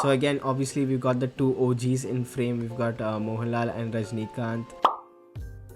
So again, obviously we've got the two OGs in frame. We've got Mohanlal and Rajnikant.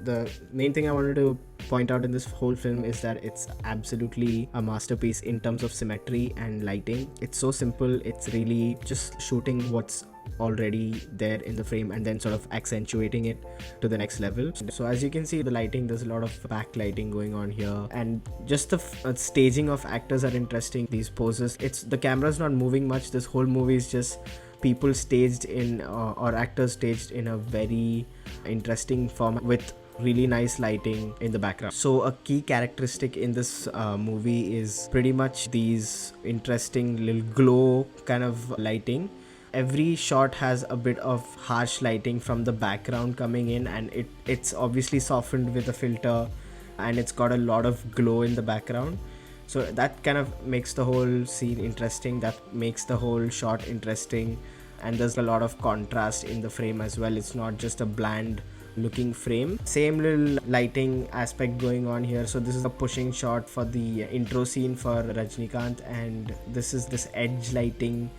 The main thing I wanted to point out in this whole film is that it's absolutely a masterpiece in terms of symmetry and lighting. It's so simple. It's really just shooting what's already there in the frame and then sort of accentuating it to the next level. So as you can see, the lighting, there's a lot of backlighting going on here, and just the staging of actors are interesting. These poses, it's the camera's not moving much. This whole movie is just people staged in or actors staged in a very interesting form with really nice lighting in the background. So a key characteristic in this movie is pretty much these interesting little glow kind of lighting. Every shot has a bit of harsh lighting from the background coming in, and it's obviously softened with a filter, and it's got a lot of glow in the background. So that kind of makes the whole scene interesting, that makes the whole shot interesting, and there's a lot of contrast in the frame as well. It's not just a bland looking frame. Same little lighting aspect going on here. So this is a pushing shot for the intro scene for Rajnikant, and this is this edge lighting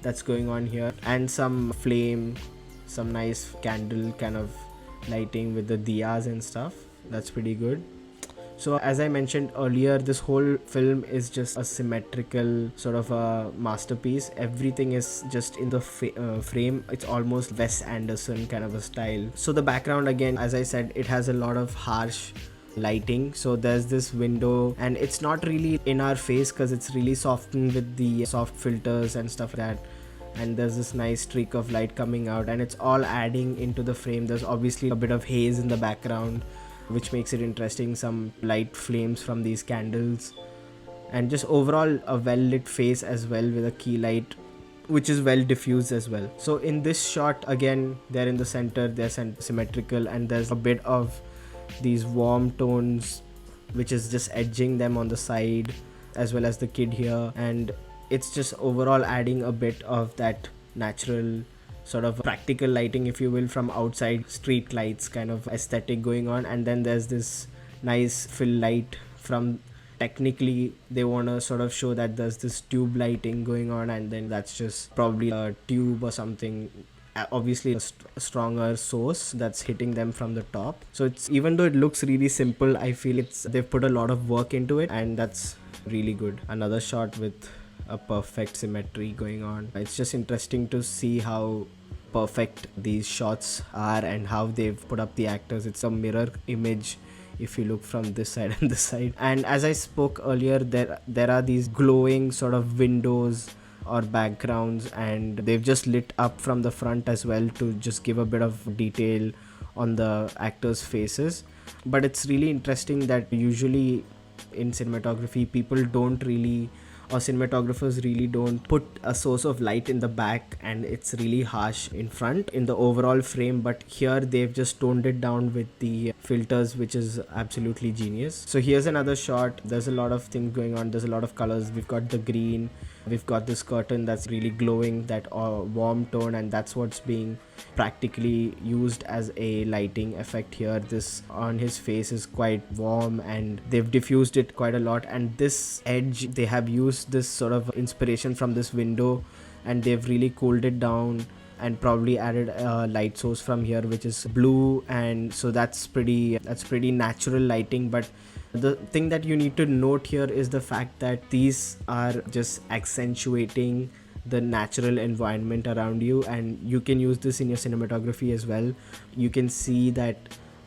that's going on here, and some flame, some nice candle kind of lighting with the diyas and stuff. That's pretty good. So as I mentioned earlier, this whole film is just a symmetrical sort of a masterpiece. Everything is just in the frame. It's almost Wes Anderson kind of a style. So the background, again, as I said, it has a lot of harsh lighting. So there's this window, and it's not really in our face because it's really softened with the soft filters and stuff like that. And there's this nice streak of light coming out, and it's all adding into the frame. There's obviously a bit of haze in the background, which makes it interesting. Some light flames from these candles, and just overall a well lit face as well with a key light which is well diffused as well. So in this shot, again, they're in the center, they're symmetrical, and there's a bit of these warm tones which is just edging them on the side, as well as the kid here, and it's just overall adding a bit of that natural sort of practical lighting, if you will, from outside, street lights kind of aesthetic going on. And then there's this nice fill light from, technically they want to sort of show that there's this tube lighting going on, and then that's just probably a tube or something, obviously a stronger source that's hitting them from the top. So it's, even though it looks really simple, I feel it's, they've put a lot of work into it, and that's really good. Another shot with a perfect symmetry going on. It's just interesting to see how perfect these shots are and how they've put up the actors. It's a mirror image if you look from this side and this side. And as I spoke earlier, there are these glowing sort of windows or backgrounds, and they've just lit up from the front as well to just give a bit of detail on the actors' faces. But it's really interesting that usually in cinematography, people don't really, or cinematographers really don't put a source of light in the back, and it's really harsh in front in the overall frame. But here they've just toned it down with the filters, which is absolutely genius. So here's another shot. There's a lot of things going on, there's a lot of colors. We've got the green, we've got this curtain that's really glowing, that warm tone, and that's what's being practically used as a lighting effect here. This on his face is quite warm, and they've diffused it quite a lot. And this edge, they have used this sort of inspiration from this window, and they've really cooled it down and probably added a light source from here, which is blue. And so that's pretty natural lighting. But the thing that you need to note here is the fact that these are just accentuating the natural environment around you, and you can use this in your cinematography as well. You can see that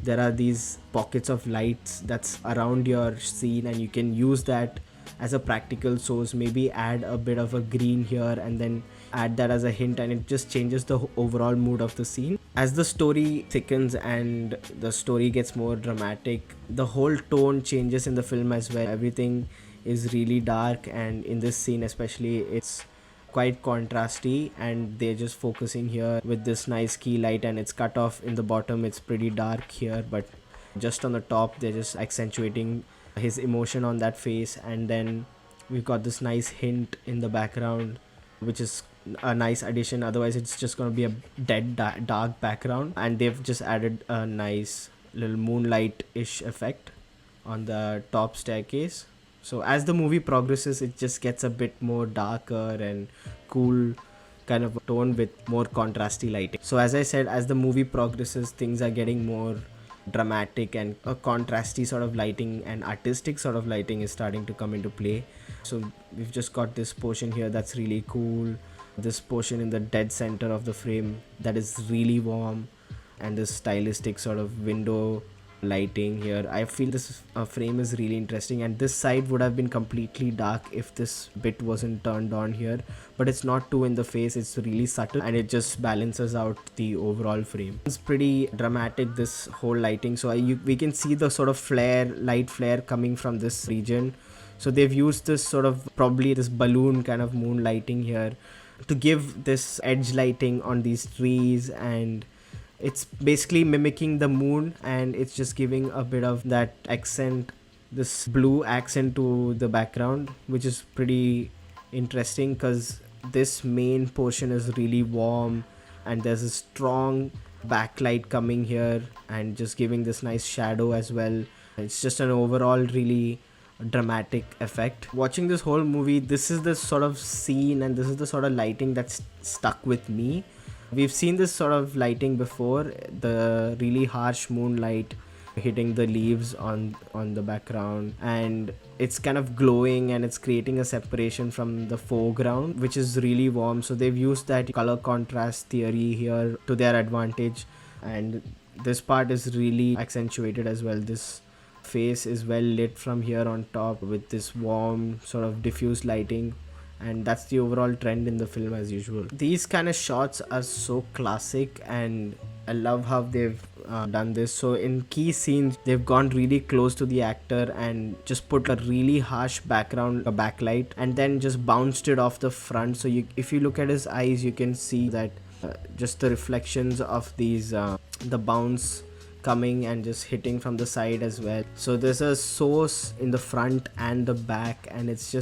there are these pockets of lights that's around your scene, and you can use that as a practical source. Maybe add a bit of a green here and then add that as a hint, and it just changes the overall mood of the scene. As the story thickens and the story gets more dramatic, the whole tone changes in the film as well. Everything is really dark, and in this scene especially, it's quite contrasty, and they're just focusing here with this nice key light, and it's cut off in the bottom. It's pretty dark here, but just on the top they're just accentuating his emotion on that face. And then we've got this nice hint in the background, which is a nice addition. Otherwise it's just going to be a dead dark background, and they've just added a nice little moonlight-ish effect on the top staircase. So as the movie progresses, it just gets a bit more darker and cool kind of tone with more contrasty lighting. So as I said, as the movie progresses, things are getting more dramatic, and a contrasty sort of lighting and artistic sort of lighting is starting to come into play. So we've just got this portion here that's really cool, this portion in the dead center of the frame that is really warm, and this stylistic sort of window lighting here. I feel this frame is really interesting, and this side would have been completely dark if this bit wasn't turned on here, but it's not too in the face, it's really subtle, and it just balances out the overall frame. It's pretty dramatic, this whole lighting. So we can see the sort of light flare coming from this region. So they've used this sort of, probably this balloon kind of moon lighting here to give this edge lighting on these trees, and it's basically mimicking the moon, and it's just giving a bit of that accent, this blue accent to the background, which is pretty interesting because this main portion is really warm, and there's a strong backlight coming here and just giving this nice shadow as well. It's just an overall really dramatic effect. Watching this whole movie, this is the sort of scene and this is the sort of lighting that's stuck with me. We've seen this sort of lighting before, the really harsh moonlight hitting the leaves on the background, and it's kind of glowing and it's creating a separation from the foreground, which is really warm. So they've used that color contrast theory here to their advantage, and this part is really accentuated as well. This face is well lit from here on top with this warm sort of diffused lighting, and that's the overall trend in the film as usual. These kind of shots are so classic, and I love how they've done this. So in key scenes, they've gone really close to the actor and just put a really harsh background, a backlight, and then just bounced it off the front. So if you look at his eyes, you can see that just the reflections of these the bounce coming and just hitting from the side as well. So there's a source in the front and the back, and it's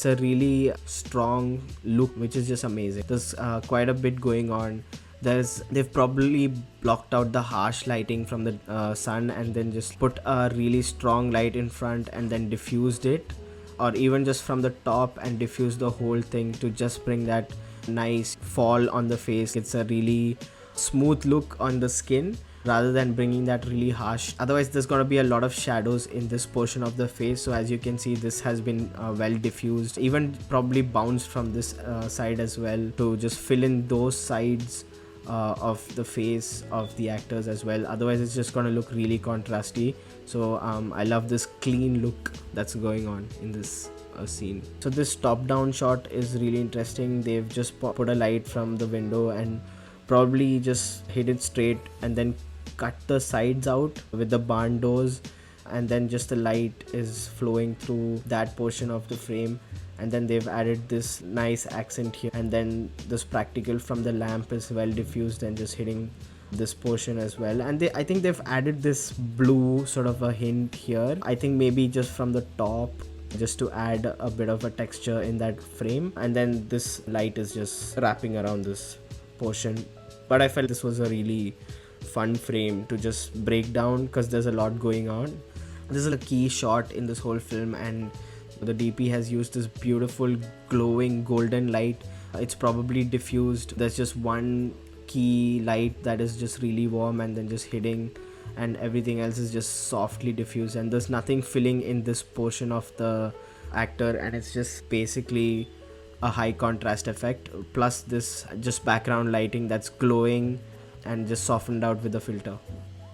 a really strong look, which is just amazing. There's quite a bit going on. They've probably blocked out the harsh lighting from the sun and then just put a really strong light in front and then diffused it, or even just from the top and diffuse the whole thing to just bring that nice fall on the face. It's a really smooth look on the skin rather than bringing that really harsh. Otherwise there's going to be a lot of shadows in this portion of the face. So as you can see, this has been well diffused, even probably bounced from this side as well, to just fill in those sides of the face of the actors as well. Otherwise it's just going to look really contrasty. So I love this clean look that's going on in this scene. So this top down shot is really interesting. They've just put a light from the window and probably just hit it straight and then cut the sides out with the barn doors, and then just the light is flowing through that portion of the frame, and then they've added this nice accent here, and then this practical from the lamp is well diffused and just hitting this portion as well. And I think they've added this blue sort of a hint here, I think maybe just from the top, just to add a bit of a texture in that frame, and then this light is just wrapping around this portion. But I felt this was a really fun frame to just break down because there's a lot going on. This is a key shot in this whole film, and the DP has used this beautiful glowing golden light. It's probably diffused. There's just one key light that is just really warm and then just hitting, and everything else is just softly diffused, and there's nothing filling in this portion of the actor, and it's just basically a high contrast effect, plus this just background lighting that's glowing and just softened out with the filter.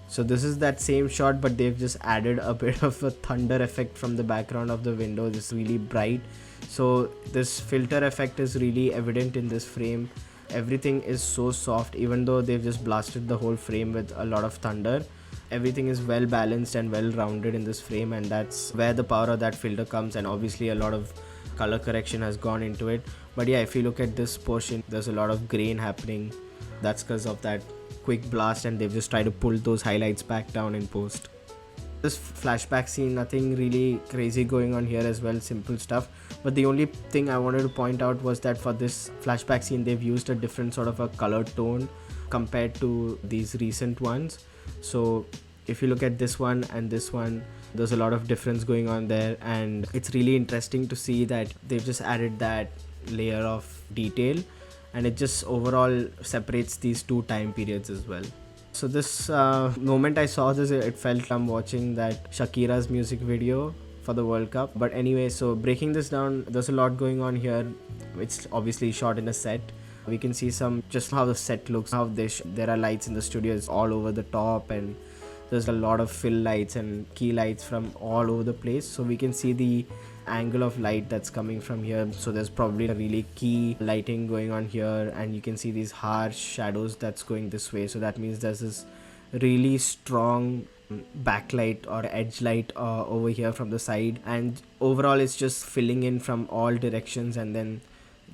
So this is that same shot, but they've just added a bit of a thunder effect from the background of the window. It's really bright, so this filter effect is really evident in this frame. Everything is so soft, even though they've just blasted the whole frame with a lot of thunder. Everything is well balanced and well rounded in this frame, and that's where the power of that filter comes, and obviously a lot of color correction has gone into it. But yeah, if you look at this portion, there's a lot of grain happening. That's because of that quick blast, and they've just tried to pull those highlights back down in post. This flashback scene, nothing really crazy going on here as well, simple stuff. But the only thing I wanted to point out was that for this flashback scene, they've used a different sort of a color tone compared to these recent ones. So if you look at this one and this one, there's a lot of difference going on there, and it's really interesting to see that they've just added that layer of detail. and it just overall separates these two time periods as well. So this moment I saw this, it felt I'm watching that Shakira's music video for the World Cup. But anyway, so breaking this down, there's a lot going on here. It's obviously shot in a set. We can see some just how the set looks, how there are lights in the studios all over the top, and there's a lot of fill lights and key lights from all over the place, so we can see the angle of light that's coming from here. So there's probably a really key lighting going on here, and you can see these harsh shadows that's going this way, so that means there's this really strong backlight or edge light over here from the side, and overall it's just filling in from all directions, and then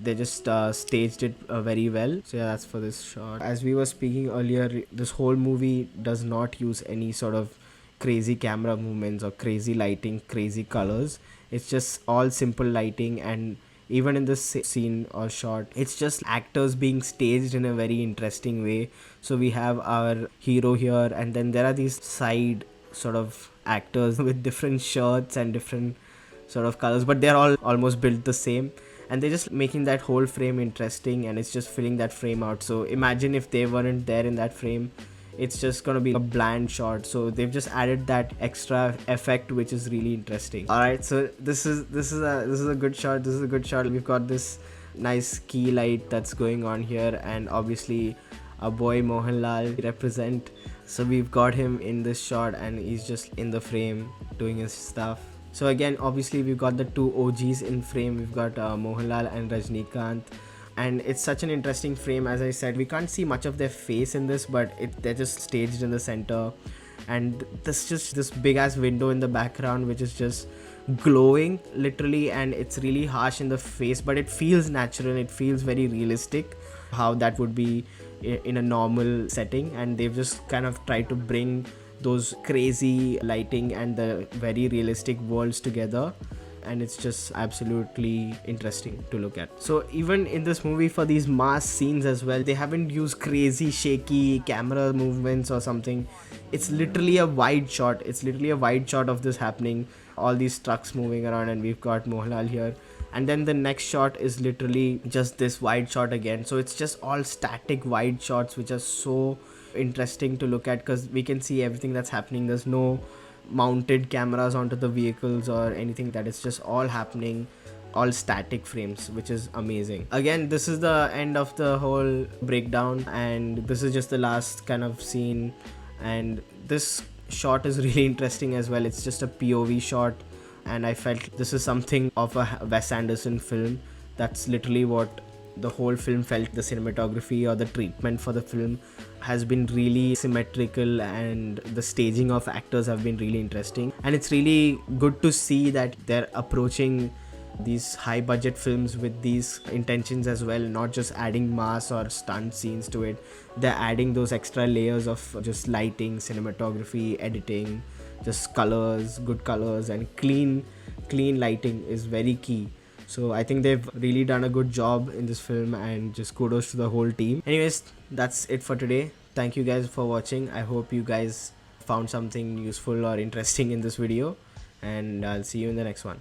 they just staged it very well. So yeah, that's for this shot. As we were speaking earlier, this whole movie does not use any sort of crazy camera movements or crazy lighting, crazy colors. It's just all simple lighting, and even in this scene or shot, it's just actors being staged in a very interesting way. So we have our hero here, and then there are these side sort of actors with different shirts and different sort of colors, but they're all almost built the same, and they're just making that whole frame interesting, and it's just filling that frame out. So imagine if they weren't there in that frame, it's just gonna be a bland shot. So they've just added that extra effect, which is really interesting. All right, so this is a good shot. This is a good shot. We've got this nice key light that's going on here, and obviously our boy Mohanlal represent. So we've got him in this shot, and he's just in the frame doing his stuff. So again, obviously we've got the two OGs in frame. We've got Mohanlal and Rajnikant, and it's such an interesting frame. As I said, we can't see much of their face in this, but they're just staged in the center, and there's just this big ass window in the background which is just glowing literally, and it's really harsh in the face, but it feels natural. It feels very realistic, how that would be in a normal setting, and they've just kind of tried to bring those crazy lighting and the very realistic worlds together, and it's just absolutely interesting to look at. So even in this movie, for these mass scenes as well, they haven't used crazy shaky camera movements or something. It's literally a wide shot. It's literally a wide shot of this happening, all these trucks moving around, and we've got Mohanlal here, and then the next shot is literally just this wide shot again. So it's just all static wide shots, which are so interesting to look at, because we can see everything that's happening. There's no mounted cameras onto the vehicles or anything, that it's just all happening, all static frames, which is amazing. Again, this is the end of the whole breakdown, and this is just the last kind of scene, and this shot is really interesting as well. It's just a POV shot, and I felt this is something of a Wes Anderson film. That's literally what the whole film felt. The cinematography or the treatment for the film has been really symmetrical, and the staging of actors have been really interesting, and it's really good to see that they're approaching these high budget films with these intentions as well, not just adding mass or stunt scenes to it. They're adding those extra layers of just lighting, cinematography, editing, just colors, good colors, and clean lighting is very key. So I think they've really done a good job in this film, and just kudos to the whole team. Anyways, that's it for today. Thank you guys for watching. I hope you guys found something useful or interesting in this video, and I'll see you in the next one.